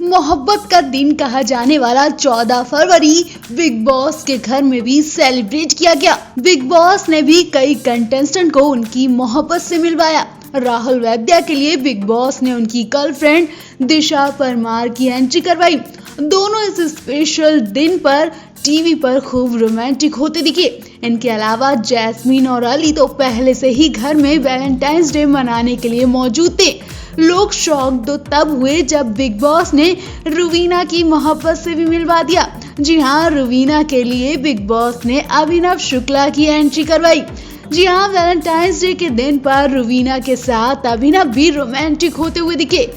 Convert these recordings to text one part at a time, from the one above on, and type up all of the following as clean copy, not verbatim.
मोहब्बत का दिन कहा जाने वाला 14 फरवरी बिग बॉस के घर में भी सेलिब्रेट किया गया। बिग बॉस ने भी कई कंटेस्टेंट को उनकी मोहब्बत से मिलवाया। राहुल वैद्या के लिए बिग बॉस ने उनकी गर्लफ्रेंड दिशा परमार की एंट्री करवाई। दोनों इस स्पेशल दिन पर टीवी पर खूब रोमांटिक होते दिखे। इनके अलावा जैस्मीन और अली तो पहले से ही घर में वैलेंटाइंस डे मनाने के लिए मौजूद थे। लोग शॉक तो तब हुए जब बिग बॉस ने रुवीना की मोहब्बत से भी मिलवा दिया। जी हाँ, रुवीना के लिए बिग बॉस ने अभिनव शुक्ला की एंट्री करवाई। जी हाँ, वैलेंटाइंस डे के दिन पर रुवीना के साथ अभिनव भी रोमांटिक होते हुए दिखे।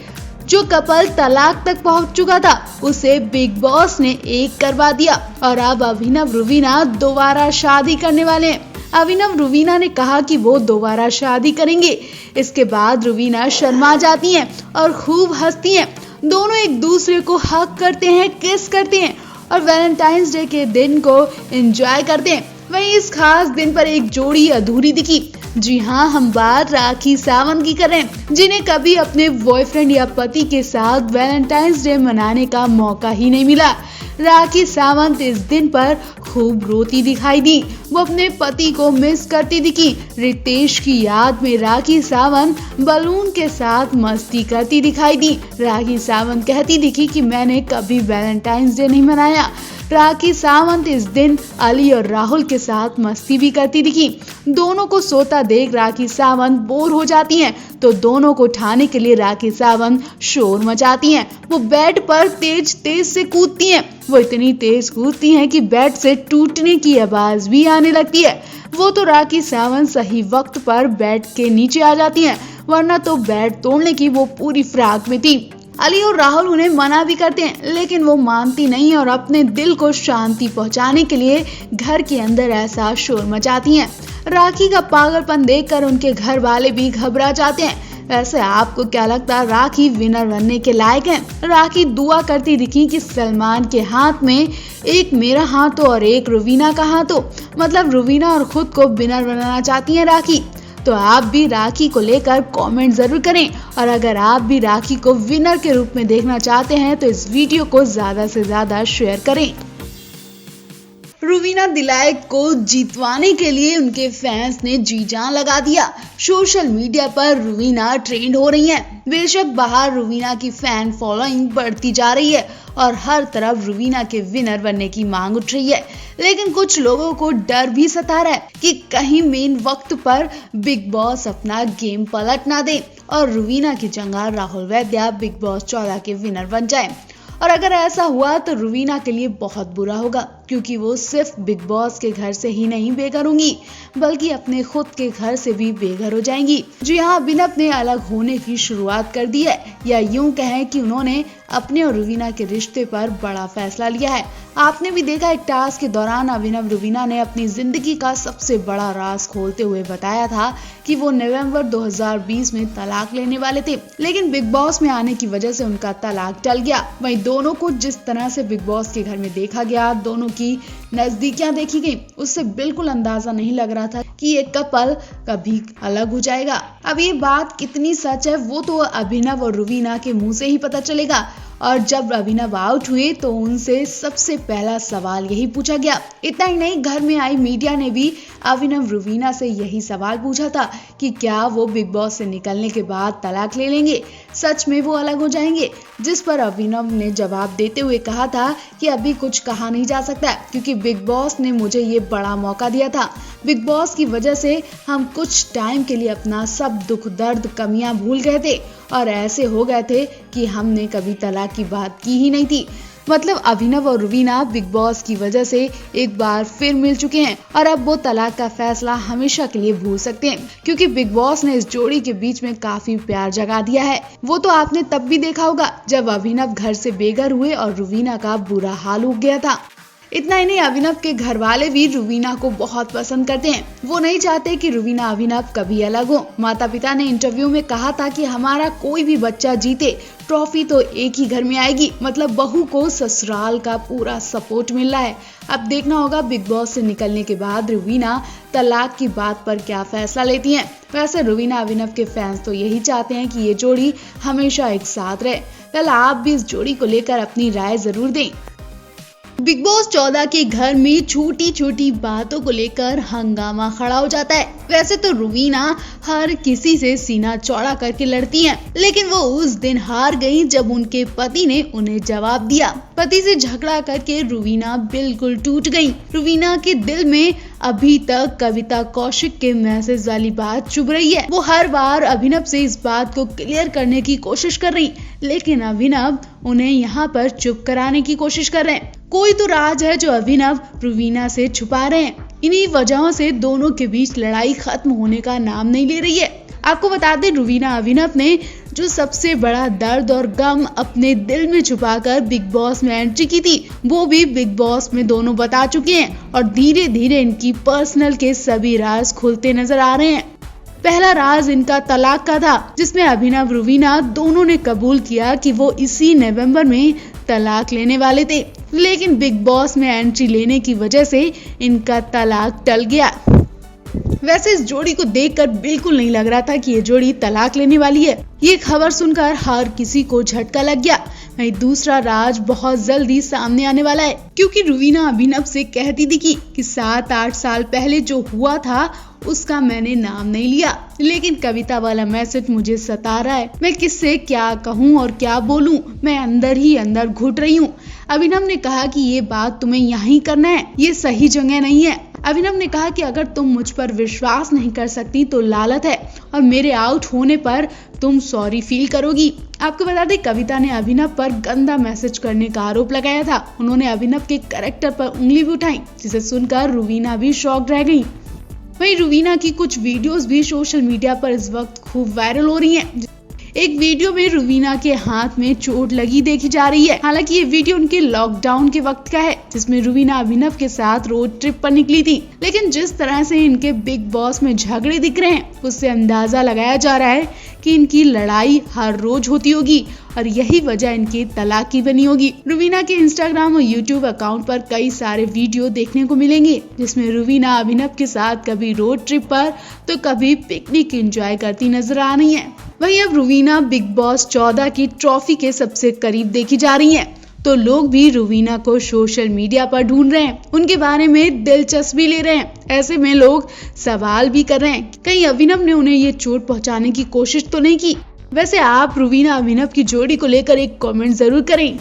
जो कपल तलाक तक पहुंच चुका था उसे बिग बॉस ने एक करवा दिया और अब अभिनव रुवीना दोबारा शादी करने वाले हैं। अभिनव रुवीना ने कहा कि वो दोबारा शादी करेंगे। इसके बाद रुवीना शर्मा जाती हैं और खूब हंसती हैं। दोनों एक दूसरे को हग करते हैं, किस करते हैं और वैलेंटाइंस डे के दिन को एंजॉय करते हैं। वहीं इस खास दिन पर एक जोड़ी अधूरी दिखी। जी हाँ, हम बात राखी सावंत की कर रहे हैं, जिन्हें कभी अपने बॉयफ्रेंड या पति के साथ वैलेंटाइंस डे मनाने का मौका ही नहीं मिला। राखी सावंत इस दिन पर खूब रोती दिखाई दी। वो अपने पति को मिस करती दिखी। रितेश की याद में राखी सावंत बलून के साथ मस्ती करती दिखाई दी। राखी सावंत कहती दिखी कि मैंने कभी वैलेंटाइंस डे नहीं मनाया। राखी सावंत इस दिन अली और राहुल के साथ मस्ती भी करती दिखी। दोनों को सोता देख राखी सावंत बोर हो जाती हैं, तो दोनों को उठाने के लिए राखी सावंत शोर मचाती हैं। वो बेड पर तेज तेज से कूदती हैं। वो इतनी तेज कूदती हैं कि बेड से टूटने की आवाज भी आने लगती है। वो तो राखी सावंत सही वक्त पर बेड के नीचे आ जाती हैं, वरना तो बेड तोड़ने की वो पूरी फिराक में थी। अली और राहुल उन्हें मना भी करते हैं, लेकिन वो मानती नहीं और अपने दिल को शांति पहुंचाने के लिए घर के अंदर ऐसा शोर मचाती हैं। राखी का पागलपन देखकर उनके घर वाले भी घबरा जाते हैं। वैसे आपको क्या लगता है, राखी विनर बनने के लायक है? राखी दुआ करती दिखी कि सलमान के हाथ में एक मेरा हाथ हो और एक रुवीना का हाथ हो। मतलब रुवीना और खुद को विनर बनाना चाहती है राखी। तो आप भी राखी को लेकर कमेंट जरूर करें और अगर आप भी राखी को विनर के रूप में देखना चाहते हैं तो इस वीडियो को ज्यादा से ज्यादा शेयर करें। रुवीना दिलायक को जीतवाने के लिए उनके फैंस ने जी जान लगा दिया। सोशल मीडिया पर रुवीना ट्रेंड हो रही हैं। बेशक बाहर रुवीना की फैन फॉलोइंग बढ़ती जा रही है और हर तरफ रुवीना के विनर बनने की मांग उठ रही है, लेकिन कुछ लोगों को डर भी सता रहा है कि कहीं मेन वक्त पर बिग बॉस अपना गेम पलट ना दे और रुवीना की जगह राहुल वैद्या बिग बॉस 14 के विनर बन जाए। और अगर ऐसा हुआ तो रुवीना के लिए बहुत बुरा होगा, क्योंकि वो सिर्फ बिग बॉस के घर से ही नहीं बेघर होंगी बल्कि अपने खुद के घर से भी बेघर हो जाएंगी। जी हाँ, अभिनव ने अलग होने की शुरुआत कर दी है, या यूं कहें कि उन्होंने अपने और रुवीना के रिश्ते पर बड़ा फैसला लिया है। आपने भी देखा, एक टास्क के दौरान अभिनव रुवीना ने अपनी जिंदगी का सबसे बड़ा राज खोलते हुए बताया था कि वो नवंबर 2020 में तलाक लेने वाले थे, लेकिन बिग बॉस में आने की वजह से उनका तलाक टल गया। वहीं दोनों को जिस तरह से बिग बॉस के घर में देखा गया, दोनों की नजदीकियां देखी गई, उससे बिल्कुल अंदाजा नहीं लग रहा था कि ये कपल कभी अलग हो जाएगा। अब ये बात कितनी सच है वो तो अभिनव और रुवीना के मुंह से ही पता चलेगा। और जब अभिनव आउट हुए तो उनसे सबसे पहला सवाल यही पूछा गया। इतना ही नहीं, घर में आई मीडिया ने भी अभिनव रुवीना से यही सवाल पूछा था कि क्या वो बिग बॉस से निकलने के बाद तलाक ले लेंगे, सच में वो अलग हो जाएंगे। जिस पर अभिनव ने जवाब देते हुए कहा था कि अभी कुछ कहा नहीं जा सकता, क्योंकि बिग बॉस ने मुझे ये बड़ा मौका दिया था। बिग बॉस की वजह से हम कुछ टाइम के लिए अपना सब दुख दर्द कमियां भूल गए थे और ऐसे हो गए थे कि हमने कभी तलाक की बात की ही नहीं थी। मतलब अभिनव और रुवीना बिग बॉस की वजह से एक बार फिर मिल चुके हैं और अब वो तलाक का फैसला हमेशा के लिए भूल सकते हैं, क्योंकि बिग बॉस ने इस जोड़ी के बीच में काफी प्यार जगा दिया है। वो तो आपने तब भी देखा होगा जब अभिनव घर से बेघर हुए और रुवीना का बुरा हाल हो गया था। इतना ही नहीं, अभिनव के घर वाले भी रुवीना को बहुत पसंद करते हैं। वो नहीं चाहते कि रुवीना अभिनव कभी अलग हो। माता पिता ने इंटरव्यू में कहा था कि हमारा कोई भी बच्चा जीते ट्रॉफी तो एक ही घर में आएगी। मतलब बहू को ससुराल का पूरा सपोर्ट मिल रहा है। अब देखना होगा बिग बॉस से निकलने के बाद रुवीना तलाक की बात पर क्या फैसला लेती हैं। वैसे रुवीना अभिनव के फैंस तो यही चाहते हैं कि ये जोड़ी हमेशा एक साथ रहे। कल आप भी इस जोड़ी को लेकर अपनी राय जरूर दें। बिग बॉस 14 के घर में छोटी छोटी बातों को लेकर हंगामा खड़ा हो जाता है। वैसे तो रुवीना हर किसी से सीना चौड़ा करके लड़ती हैं, लेकिन वो उस दिन हार गई जब उनके पति ने उन्हें जवाब दिया। पति से झगड़ा करके रुवीना बिल्कुल टूट गई। रुवीना के दिल में अभी तक कविता कौशिक के मैसेज वाली बात चुभ रही है। वो हर बार अभिनव से इस बात को क्लियर करने की कोशिश कर रही, लेकिन अभिनव उन्हें यहाँ पर चुप कराने की कोशिश कर रहे हैं। कोई तो राज है जो अभिनव रुवीना से छुपा रहे हैं। इन्हीं वजहों से दोनों के बीच लड़ाई खत्म होने का नाम नहीं ले रही है। आपको बता दें, रुवीना अभिनव ने जो सबसे बड़ा दर्द और गम अपने दिल में छुपाकर बिग बॉस में एंट्री की थी, वो भी बिग बॉस में दोनों बता चुके हैं और धीरे धीरे इनकी पर्सनल के सभी राज खुलते नजर आ रहे हैं। पहला राज इनका तलाक का था, जिसमें अभिनव रुवीना दोनों ने कबूल किया कि वो इसी नवंबर में तलाक लेने वाले थे, लेकिन बिग बॉस में एंट्री लेने की वजह से इनका तलाक टल गया। वैसे इस जोड़ी को देखकर बिल्कुल नहीं लग रहा था कि ये जोड़ी तलाक लेने वाली है। ये खबर सुनकर हर किसी को झटका लग गया। वहीं दूसरा राज बहुत जल्दी सामने आने वाला है, क्योंकि रुवीना अभिनव से कहती थी कि 7-8 साल पहले जो हुआ था उसका मैंने नाम नहीं लिया, लेकिन कविता वाला मैसेज मुझे सता रहा है। मैं किससे क्या कहूँ और क्या बोलूँ, मैं अंदर ही अंदर घुट रही हूँ। अभिनव ने कहा कि ये बात तुम्हें यहाँ करना है, ये सही जगह नहीं है। अभिनव ने कहा कि अगर तुम मुझ पर विश्वास नहीं कर सकती तो लालत है, और मेरे आउट होने पर तुम सॉरी फील करोगी। आपको बता दें, कविता ने अभिनव पर गंदा मैसेज करने का आरोप लगाया था। उन्होंने अभिनव के कैरेक्टर पर उंगली भी उठाई, जिसे सुनकर रुवीना भी शॉक्ड रह गई। वहीं रुवीना की कुछ वीडियोस भी सोशल मीडिया पर इस वक्त खूब वायरल हो रही हैं। एक वीडियो में रुवीना के हाथ में चोट लगी देखी जा रही है। हालांकि ये वीडियो उनके लॉकडाउन के वक्त का है, जिसमें रुवीना अभिनव के साथ रोड ट्रिप पर निकली थी। लेकिन जिस तरह से इनके बिग बॉस में झगड़े दिख रहे हैं, उससे अंदाजा लगाया जा रहा है कि इनकी लड़ाई हर रोज होती होगी और यही वजह इनकी तलाक की बनी होगी। रुवीना के इंस्टाग्राम और यूट्यूब अकाउंट पर कई सारे वीडियो देखने को मिलेंगे, जिसमें रुवीना अभिनव के साथ कभी रोड ट्रिप पर तो कभी पिकनिक एंजॉय करती नजर आ रही है। वहीं अब रुवीना बिग बॉस 14 की ट्रॉफी के सबसे करीब देखी जा रही हैं, तो लोग भी रुवीना को सोशल मीडिया पर ढूंढ रहे हैं, उनके बारे में दिलचस्पी ले रहे हैं। ऐसे में लोग सवाल भी कर रहे हैं, कहीं अभिनव ने उन्हें ये चोट पहुंचाने की कोशिश तो नहीं की। वैसे आप रुवीना अभिनव की जोड़ी को लेकर एक कमेंट जरूर करें।